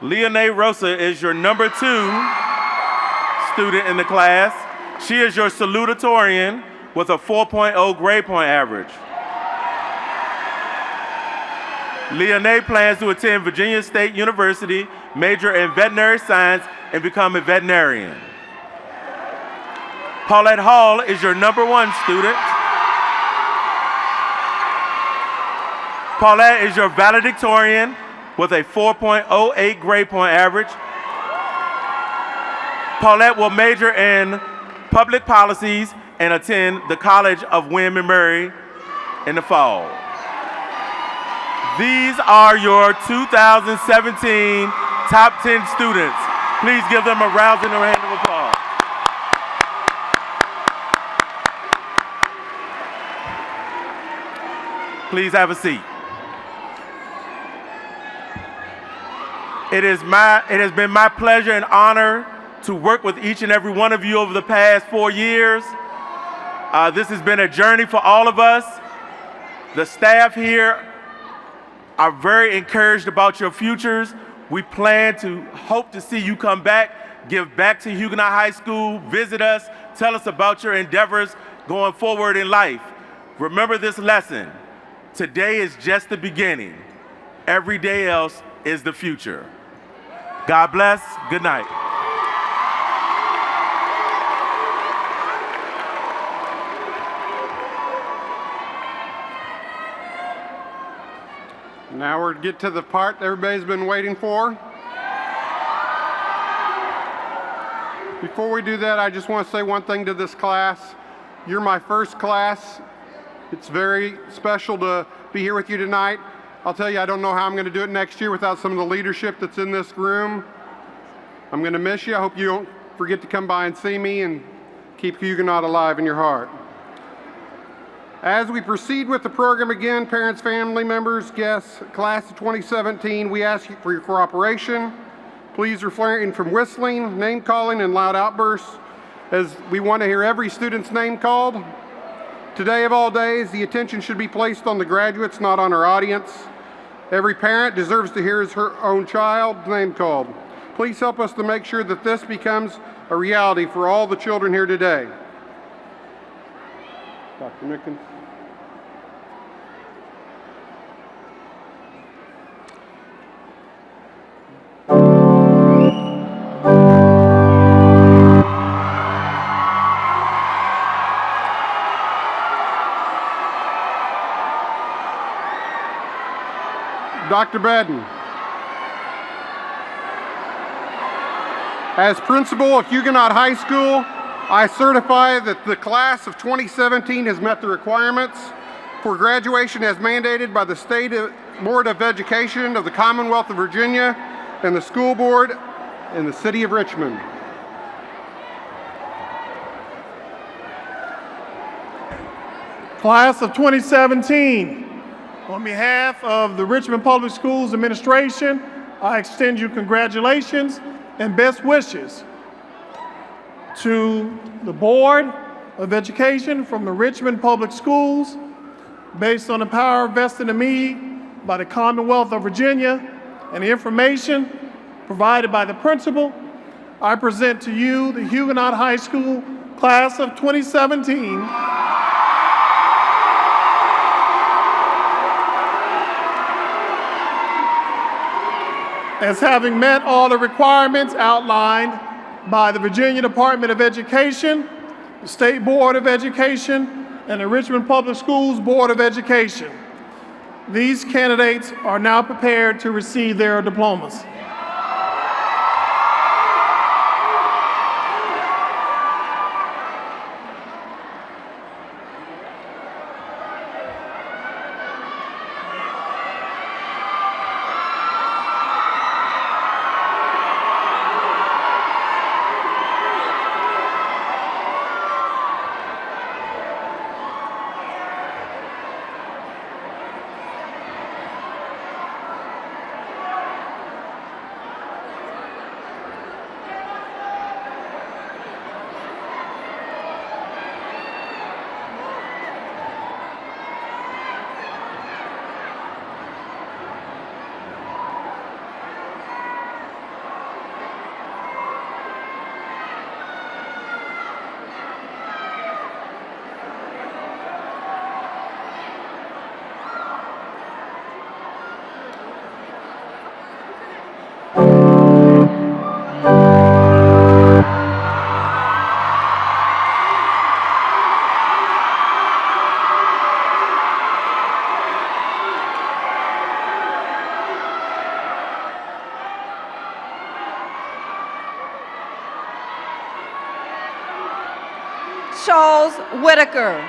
Leonae Rosa is your number 2 student in the class. She is your salutatorian with a 4.0 grade point average. Leonae plans to attend Virginia State University, major in veterinary science, and become a veterinarian. Paulette Hall is your number 1 student. Paulette is your valedictorian with a 4.08 grade point average. Paulette will major in public policies and attend the College of William & Mary in the fall. These are your 2017 top 10 students. Please give them a rousing round of applause. Please have a seat. It has been my pleasure and honor to work with each and every one of you over the past 4 years. This has been a journey for all of us. The staff here are very encouraged about your futures. We plan to hope to see you come back, give back to Huguenot High School, visit us, tell us about your endeavors going forward in life. Remember this lesson. Today is just the beginning. Every day else is the future. God bless. Good night. Now we're to get to the part everybody's been waiting for. Before we do that, I just want to say one thing to this class. You're my first class. It's very special to be here with you tonight. I'll tell you, I don't know how I'm going to do it next year without some of the leadership that's in this room. I'm going to miss you. I hope you don't forget to come by and see me and keep Huguenot alive in your heart. As we proceed with the program again, parents, family members, guests, class of 2017, we ask you for your cooperation. Please refrain from whistling, name calling, and loud outbursts, as we want to hear every student's name called. Today of all days, the attention should be placed on the graduates, not on our audience. Every parent deserves to hear his her own child's name called. Please help us to make sure that this becomes a reality for all the children here today. Dr. Mickens. Dr. Bedden. As principal of Huguenot High School, I certify that the class of 2017 has met the requirements for graduation as mandated by the State Board of Education of the Commonwealth of Virginia and the School Board in the City of Richmond. Class of 2017, on behalf of the Richmond Public Schools Administration, I extend you congratulations and best wishes. To the Board of Education from the Richmond Public Schools, based on the power vested in me by the Commonwealth of Virginia and the information provided by the principal, I present to you the Huguenot High School class of 2017 as having met all the requirements outlined by the Virginia Department of Education, the State Board of Education, and the Richmond Public Schools Board of Education. These candidates are now prepared to receive their diplomas. Charles Whitaker,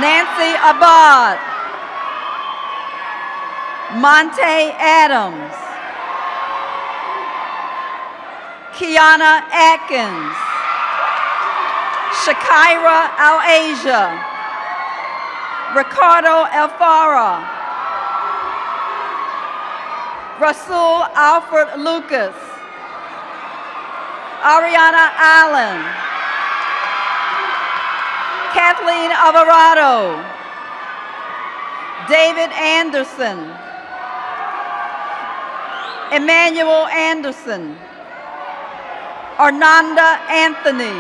Nancy Abad, Monte Adams, Kiana Atkins, Shakira Al-Asia, Ricardo Alfara, Rasul Alfred Lucas, Ariana Allen, Kathleen Alvarado, David Anderson, Emmanuel Anderson, Arnanda Anthony,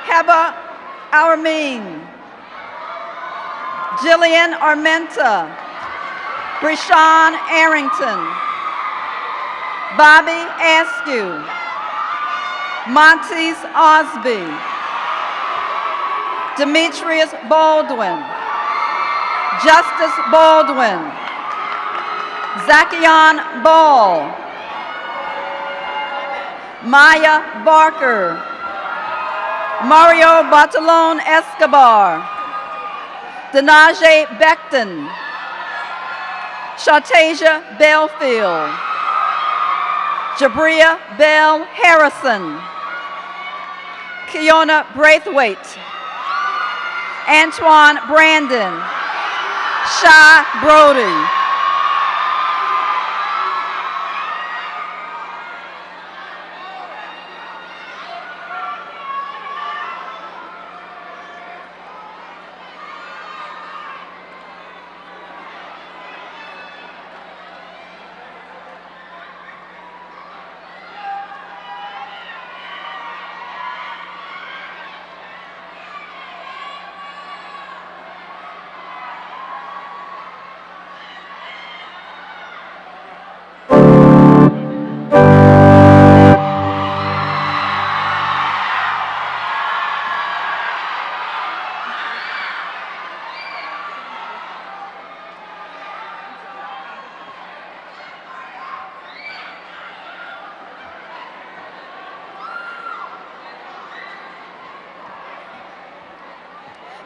Heba Armin, Jillian Armenta, Brishan Arrington, Bobby Askew, Montes Osby, Demetrius Baldwin, Justice Baldwin, Zakion Ball, Maya Barker, Mario Bartolone Escobar, Denaje Becton, Shartasia Belfield, Jabria Bell Harrison, Kiona Braithwaite, Antoine Brandon, Shy Brody.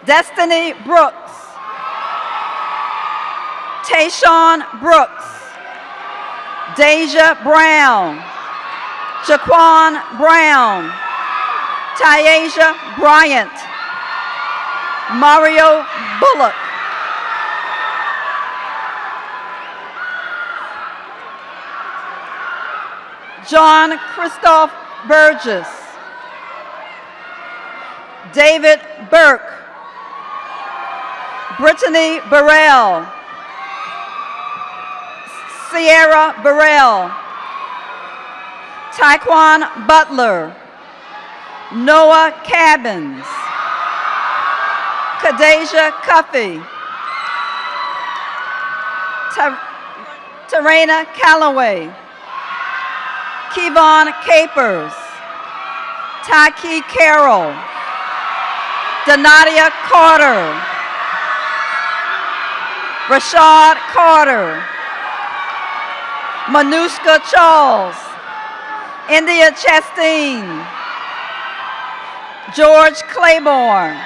Destiny Brooks, Tayshawn Brooks, Deja Brown, Jaquan Brown, Tyasia Bryant, Mario Bullock, John Christoph Burgess, David Burke, Brittany Burrell, Sierra Burrell, Taekwon Butler, Noah Cabbins, Kadeja Cuffey, Tarena Calloway, Kevon Capers, Taki Carroll, Donatia Carter, Rashad Carter, Manushka Charles, India Chastain, George Claiborne,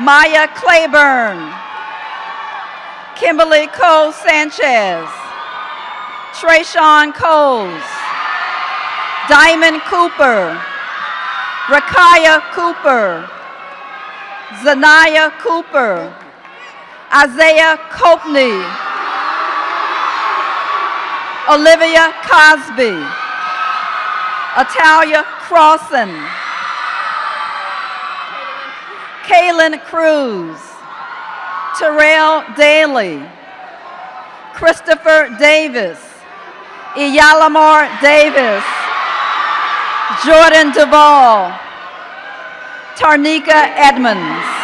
Maya Claiborne, Kimberly Cole Sanchez, Trayshawn Coles, Diamond Cooper, Rakaya Cooper, Zanaya Cooper, Isaiah Copley, Olivia Cosby, Atalia Crossan, Kaylin Cruz, Terrell Daly, Christopher Davis, Iyalamar Davis, Jordan Duvall, Tarnika Edmonds.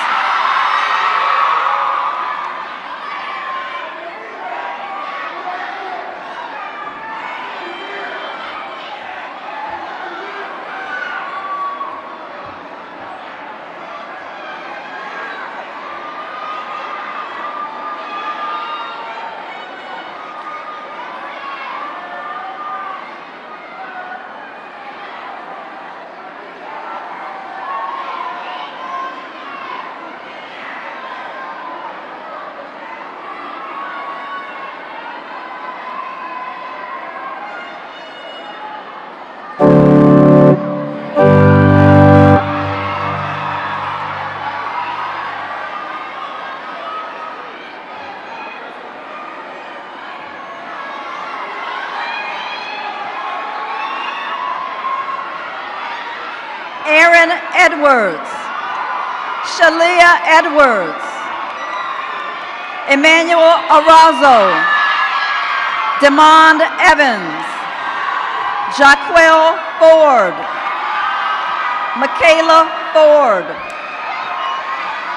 Aaron Edwards, Shalia Edwards, Emmanuel Arazo, Demond Evans, Jaquel Ford, Michaela Ford,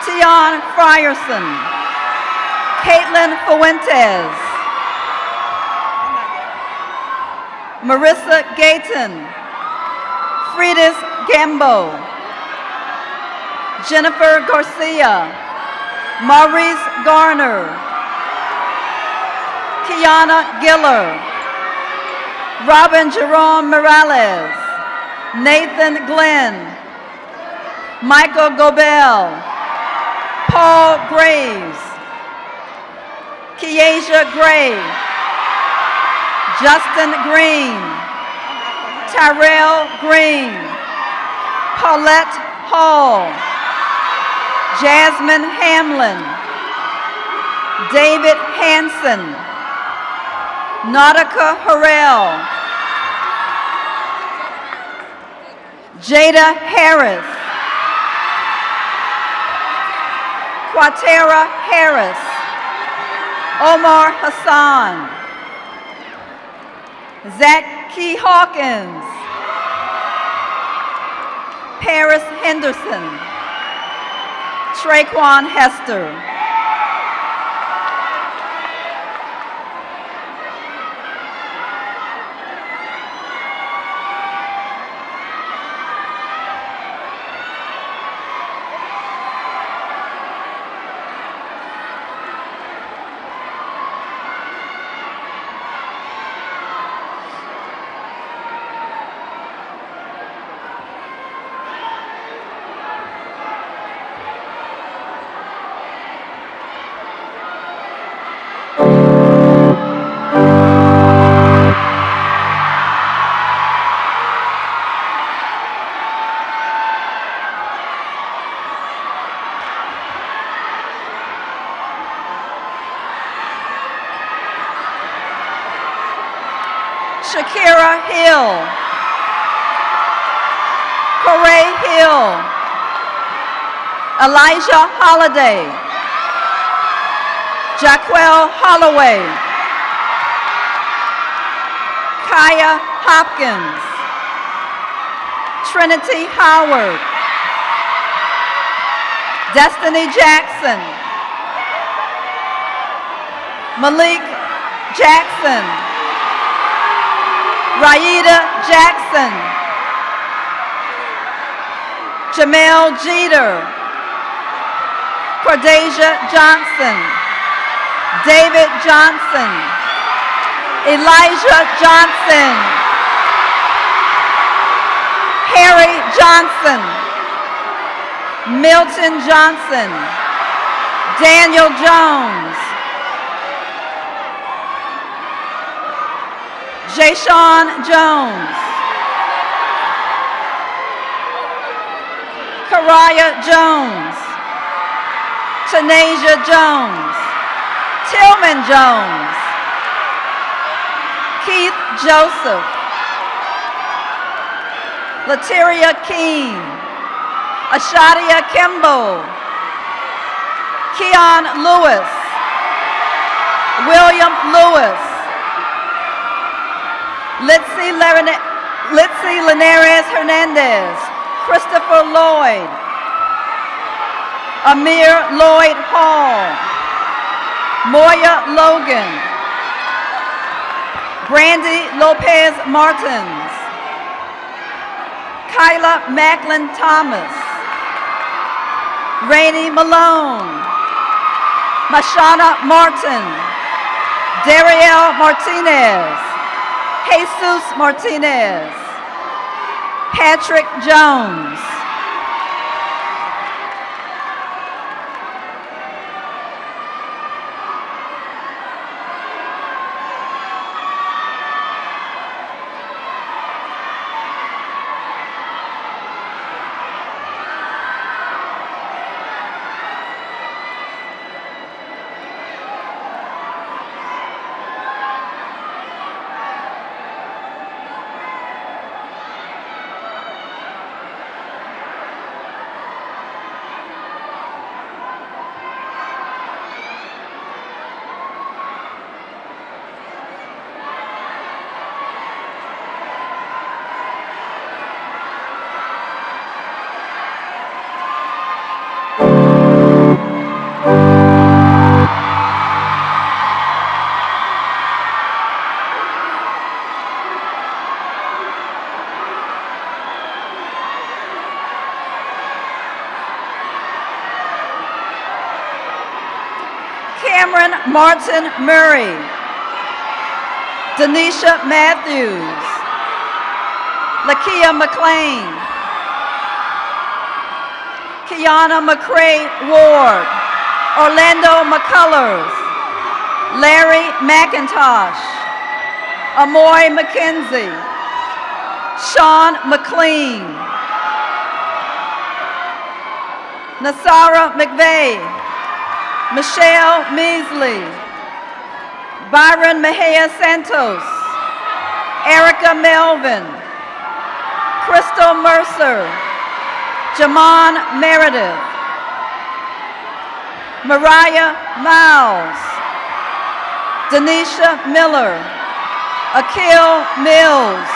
Tion Frierson, Caitlin Fuentes, Marissa Gayton, Fridis Gambo, Jennifer Garcia, Maurice Garner, Kiana Giller, Robin Jerome Morales, Nathan Glenn, Michael Gobel, Paul Graves, Keasia Gray, Justin Green, Tyrell Green, Paulette Hall, Jasmine Hamlin, David Hanson, Nautica Harrell, Jada Harris, Quatera Harris, Omar Hassan, Zach Key Hawkins, Paris Henderson, Traquan Hester. Shakira Hill, Corey Hill, Elijah Holiday, Jaquel Holloway, Kaya Hopkins, Trinity Howard, Destiny Jackson, Malik Jackson, Raida Jackson, Jamel Jeter, Cordasia Johnson, David Johnson, Elijah Johnson, Harry Johnson, Milton Johnson, Daniel Jones, Jayshawn Jones, Karaya Jones, Tanasia Jones, Tillman Jones, Keith Joseph, Lateria Keene, Ashadia Kimball, Keon Lewis, William Lewis, Litzy Linares Hernandez, Christopher Lloyd, Amir Lloyd Hall, Moya Logan, Brandy Lopez Martins, Kyla Macklin Thomas, Rainey Malone, Mashana Martin, Dariel Martinez, Jesus Martinez, Patrick Jones. Cameron Martin Murray, Denisha Matthews, Lakia McLean, Kiana McCray Ward, Orlando McCullers, Larry McIntosh, Amoy McKenzie, Sean McLean, Nasara McVeigh, Michelle Measley, Byron Mejia Santos, Erica Melvin, Crystal Mercer, Jamon Meredith, Mariah Miles, Denisha Miller, Akil Mills,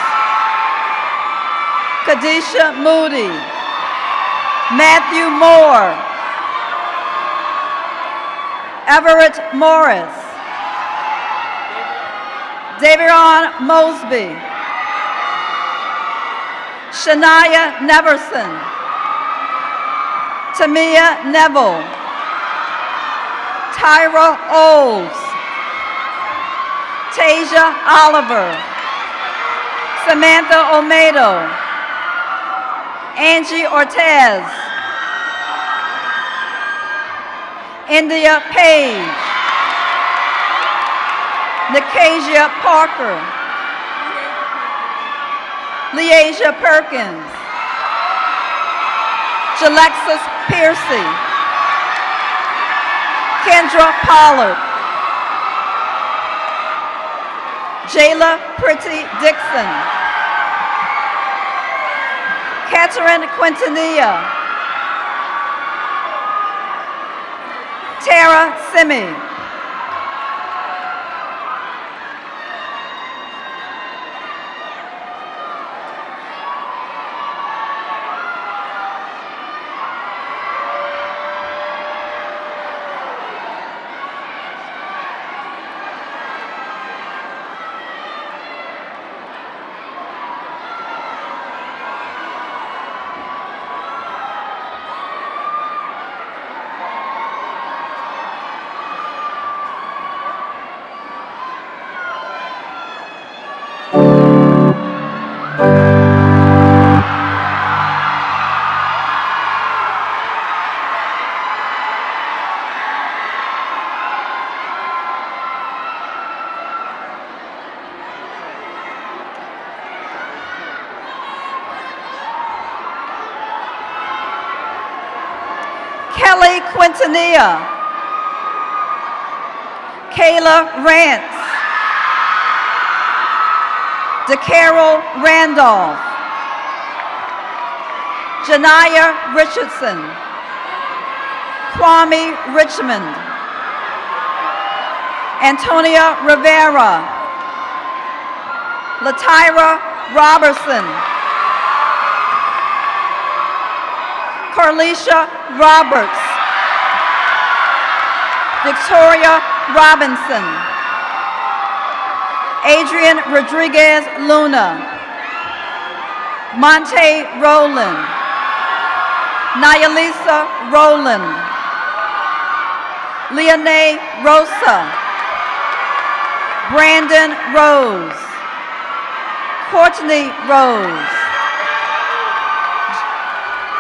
Kadisha Moody, Matthew Moore, Everett Morris, Davion Mosby, Shania Neverson, Tamia Neville, Tyra Olds, Tasia Oliver, Samantha Olmedo, Angie Ortez, India Page, Nicasia Parker, Leasia Perkins, Jalexis Piercy, Kendra Pollard, Jayla Pretty Dixon, Catherine Quintanilla, Tara Simi, Kelly Quintanilla, Kayla Rance, DeCarol Randolph, Janiyah Richardson, Kwame Richmond, Antonia Rivera, Latyra Robertson, Carlisha Roberts, Victoria Robinson, Adrian Rodriguez Luna, Monte Rowland, Nayalisa Rowland, Leonae Rosa, Brandon Rose, Courtney Rose,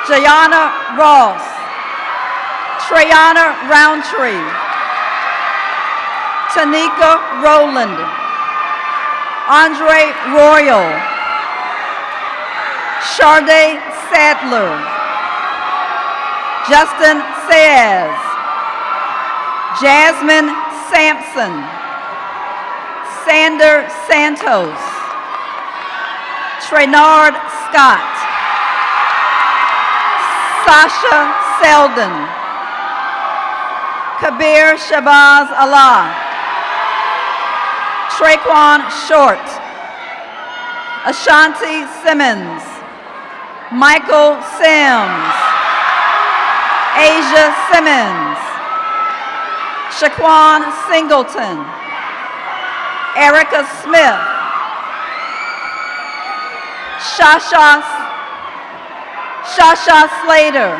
Jayana Ross, Treyana Roundtree, Tanika Rowland, Andre Royal, Sharday Sadler, Justin Saez, Jasmine Sampson, Sander Santos, Trenard Scott, Sasha Selden, Kabir Shabazz Allah, Traquan Short, Ashanti Simmons, Michael Sims, Asia Simmons, Shaquan Singleton, Erica Smith, Shasha Slater,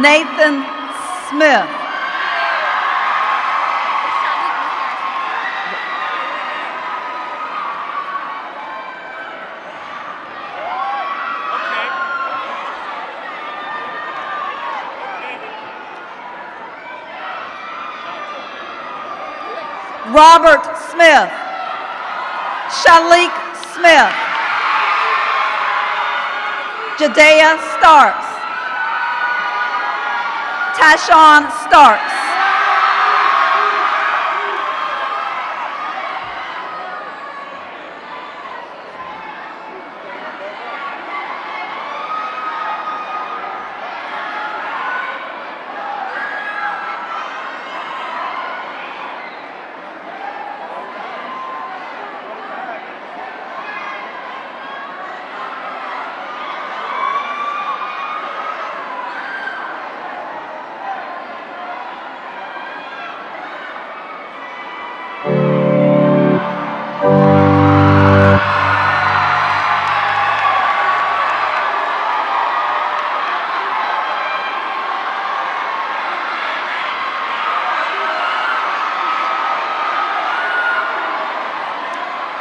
Nathan Smith, Robert Smith, Shalik Smith, Jadea Starks, Tashawn Starks,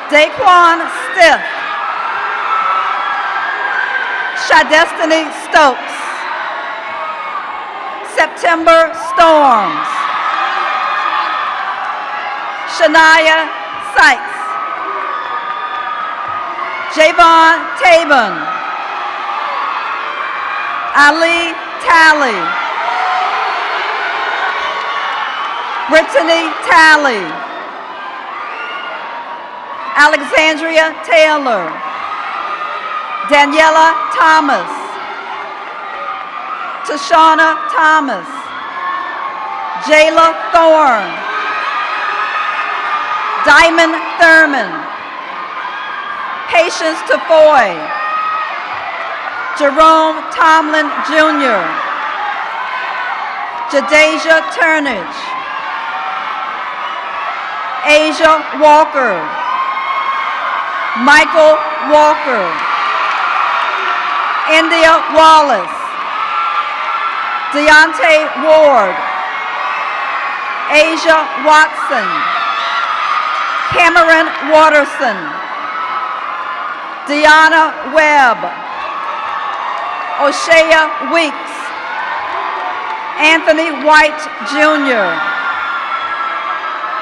Daquan Stiff, Shadestiny Stokes, September Storms, Shania Sykes, Javon Tabon, Ali Talley, Brittany Talley, Alexandria Taylor, Daniela Thomas, Tashana Thomas, Jayla Thorne, Diamond Thurman, Patience Tafoy, Jerome Tomlin Jr., Jadasia Turnage, Asia Walker, Michael Walker, India Wallace, Deontay Ward, Asia Watson, Cameron Watterson, Deanna Webb, O'Shea Weeks, Anthony White Jr.,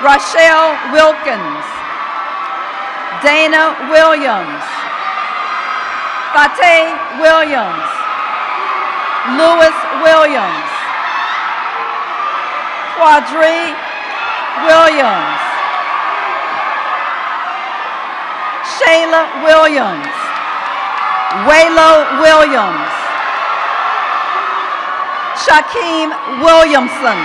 Rochelle Wilkins, Dana Williams, Thate Williams. Lewis Williams. Quadri Williams. Shayla Williams. Waylo Williams. Shaquem Williamson.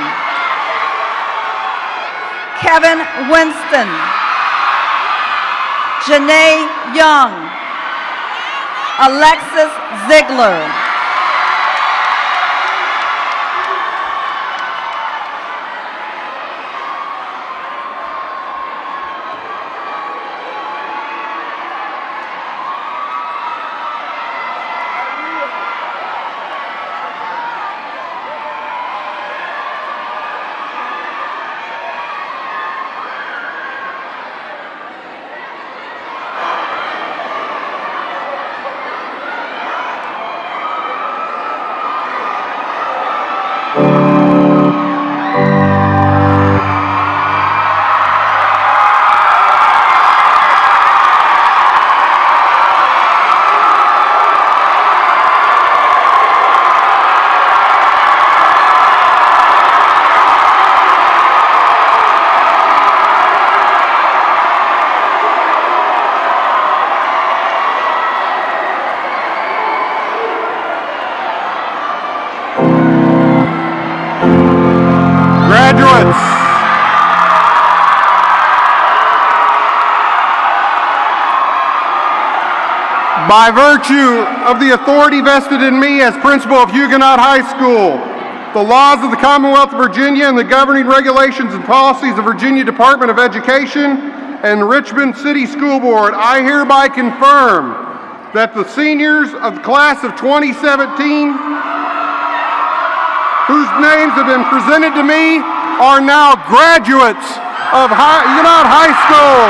Kevin Winston. Janae Young. Alexis Ziegler. Graduates, by virtue of the authority vested in me as principal of Huguenot High School, the laws of the Commonwealth of Virginia and the governing regulations and policies of Virginia Department of Education and Richmond City School Board, I hereby confirm that the seniors of the class of 2017, whose names have been presented to me, are now graduates of Huguenot High School.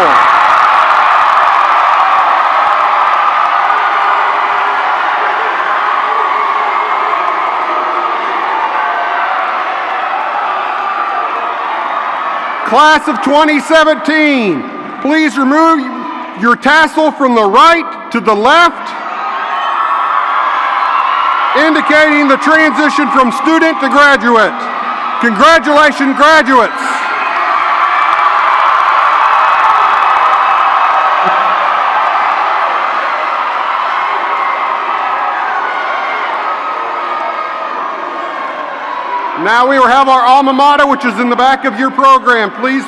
Class of 2017, please remove your tassel from the right to the left, indicating the transition from student to graduate. Congratulations, graduates. Now we will have our alma mater, which is in the back of your program. Please.